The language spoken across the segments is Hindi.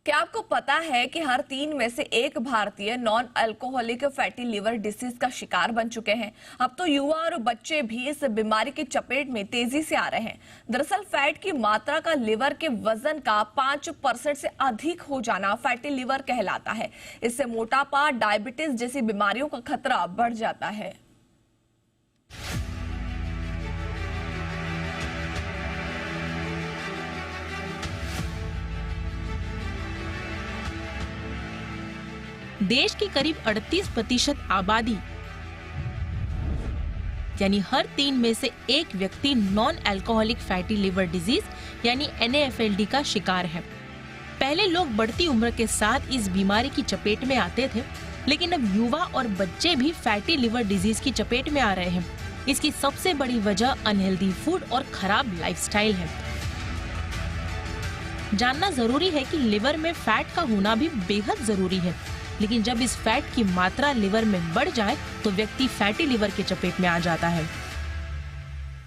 क्या आपको पता है कि हर 3 में से एक भारतीय non alcoholic fatty liver disease का शिकार बन चुके हैं। अब तो युवा और बच्चे भी इस बीमारी की चपेट में तेजी से आ रहे हैं। दरअसल फैट की मात्रा का लिवर के वजन का 5% से अधिक हो जाना फैटी लिवर कहलाता है। इससे मोटापा, डायबिटीज जैसी बीमारियों का खतरा बढ़ जाता है। देश की करीब 38% आबादी यानी हर 3 में से एक व्यक्ति non alcoholic fatty liver disease यानी NAFLD का शिकार है। पहले लोग बढ़ती उम्र के साथ इस बीमारी की चपेट में आते थे, लेकिन अब युवा और बच्चे भी फैटी लिवर डिजीज की चपेट में आ रहे हैं। इसकी सबसे बड़ी वजह अनहेल्दी फूड और खराब लाइफस्टाइल है। जानना जरूरी है कि लिवर में फैट का होना भी बेहद जरूरी है, लेकिन जब इस फैट की मात्रा लिवर में बढ़ जाए तो व्यक्ति फैटी लिवर के चपेट में आ जाता है।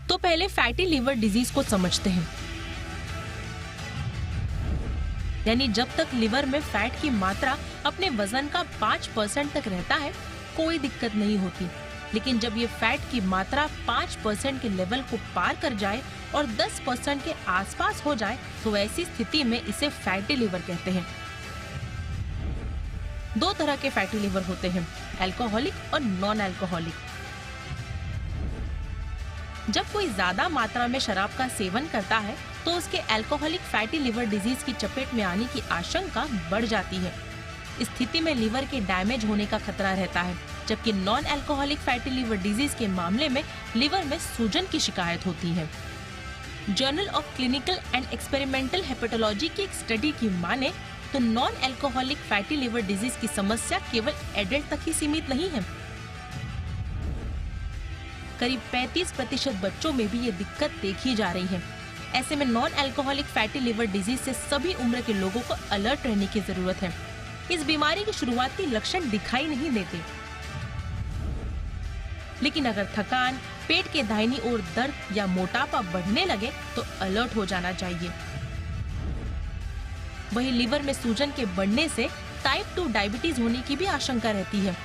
तो पहले फैटी लिवर डिजीज को समझते हैं। यानी जब तक लिवर में फैट की मात्रा अपने वजन का 5% तक रहता है, कोई दिक्कत नहीं होती। लेकिन जब ये फैट की मात्रा 5% के लेवल को पार कर जाए और 10% के आसपास हो जाए, तो ऐसी स्थिति में इसे फैटी लिवर कहते हैं। 2 तरह के फैटी लिवर होते हैं, अल्कोहलिक और नॉन अल्कोहलिक। जब कोई ज्यादा मात्रा में शराब का सेवन करता है तो उसके अल्कोहलिक फैटी लिवर डिजीज की चपेट में आने की आशंका बढ़ जाती है। इस स्थिति में लिवर के डैमेज होने का खतरा रहता है, जबकि non alcoholic fatty liver disease के मामले में लिवर में सूजन की शिकायत होती है। Journal of clinical and experimental hepatology की एक स्टडी की माने तो non alcoholic fatty liver disease की समस्या केवल एडल्ट तक ही सीमित नहीं है। करीब 35% बच्चों में भी ये दिक्कत देखी जा रही है। ऐसे में non alcoholic fatty liver disease से सभी उम्र के लोगों को अलर्ट रहने की जरूरत है। इस बीमारी के शुरुआती लक्षण दिखाई नहीं देते, लेकिन अगर थकान, पेट के दाहिनी ओर दर्द या मोटापा बढ़ने लगे तो अलर्ट हो जाना चाहिए। वहीं लिवर में सूजन के बढ़ने से टाइप 2 डायबिटीज होने की भी आशंका रहती है।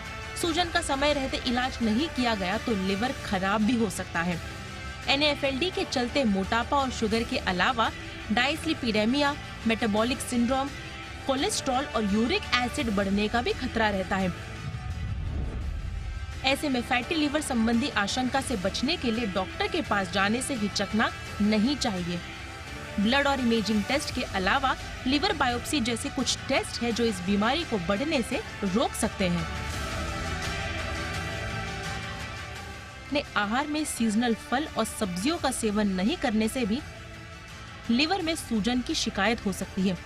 सूजन का समय रहते इलाज नहीं किया गया तो लिवर खराब भी हो सकता है। NAFLD के चलते मोटापा और शुगर के अलावा डायस्लिपिडेमिया, मेटाबॉलिक सिंड्रोम, कोलेस्ट्रॉल और यूरिक एसिड बढ़ने का भी खतरा रहता है। ऐसे में फैटी लिवर संबंधी आशंका से बचने के लिए डॉक्टर के पास जाने से हिचकना नहीं चाहिए। ब्लड और इमेजिंग टेस्ट के अलावा लिवर बायोप्सी जैसे कुछ टेस्ट है जो इस बीमारी को बढ़ने से रोक सकते हैं। अपने आहार में सीजनल फल और सब्जियों का सेवन नहीं करने से भी लिवर में सूजन की शिकायत हो सकती है।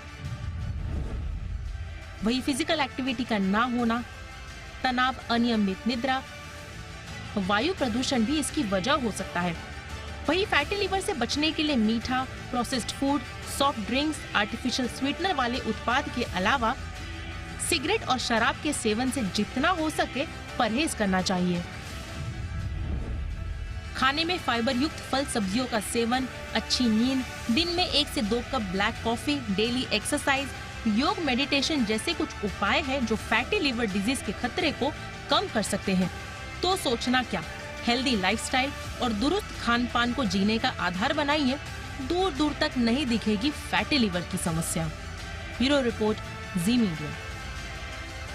वही फिजिकल एक्टिविटी का ना होना, तनाव, अनियमित निद्रा, वायु प्रदूषण भी इसकी वजह हो सकता है। वही फैटी लिवर से बचने के लिए मीठा, processed food, soft drinks, artificial sweetener वाले उत्पाद के अलावा सिगरेट और शराब के सेवन से जितना हो सके परहेज करना चाहिए। खाने में फाइबर युक्त फल सब्जियों का सेवन, अच्छी नींद, दिन में 1 से 2 cup black coffee, daily exercise, योग, मेडिटेशन जैसे कुछ उपाय हैं जो फैटी लिवर डिजीज के खतरे को कम कर सकते हैं। तो सोचना क्या, हेल्दी लाइफस्टाइल और दुरुस्त खान पान को जीने का आधार बनाइए। दूर दूर तक नहीं दिखेगी फैटी लिवर की समस्या। ब्यूरो रिपोर्ट, जी मीडिया।